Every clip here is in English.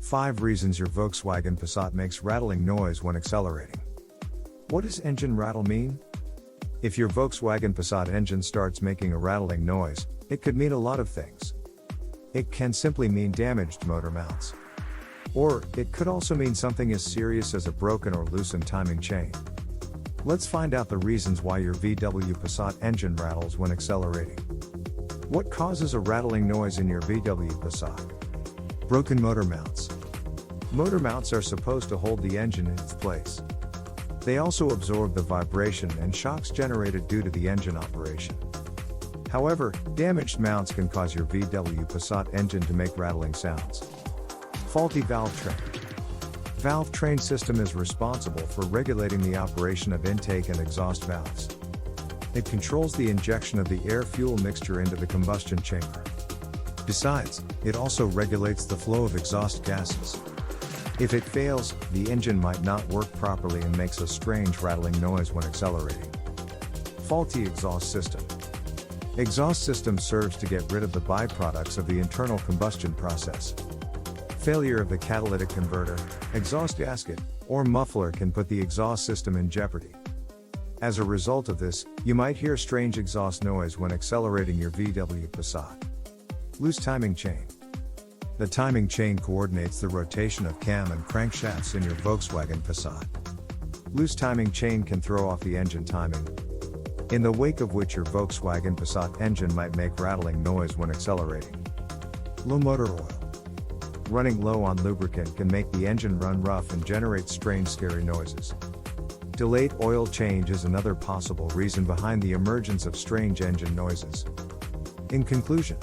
5 reasons your Volkswagen Passat makes rattling noise when accelerating. What does engine rattle mean? If your Volkswagen Passat engine starts making a rattling noise, it could mean a lot of things. It can simply mean damaged motor mounts. Or, it could also mean something as serious as a broken or loosened timing chain. Let's find out the reasons why your VW Passat engine rattles when accelerating. What causes a rattling noise in your VW Passat? Broken motor mounts. Motor mounts are supposed to hold the engine in its place. They also absorb the vibration and shocks generated due to the engine operation. However, damaged mounts can cause your VW Passat engine to make rattling sounds. Faulty valve train. Valve train system is responsible for regulating the operation of intake and exhaust valves. It controls the injection of the air-fuel mixture into the combustion chamber. Besides, it also regulates the flow of exhaust gases. If it fails, the engine might not work properly and makes a strange rattling noise when accelerating. Faulty exhaust system. Exhaust system serves to get rid of the byproducts of the internal combustion process. Failure of the catalytic converter, exhaust gasket, or muffler can put the exhaust system in jeopardy. As a result of this, you might hear strange exhaust noise when accelerating your VW Passat. Loose timing chain. The timing chain coordinates the rotation of cam and crankshafts in your Volkswagen Passat. Loose timing chain can throw off the engine timing, in the wake of which your Volkswagen Passat engine might make rattling noise when accelerating. Low motor oil. Running low on lubricant can make the engine run rough and generate strange scary noises. Delayed oil change is another possible reason behind the emergence of strange engine noises. In conclusion,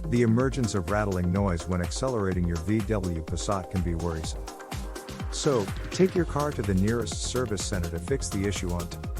the emergence of rattling noise when accelerating your VW Passat can be worrisome. So, take your car to the nearest service center to fix the issue on time.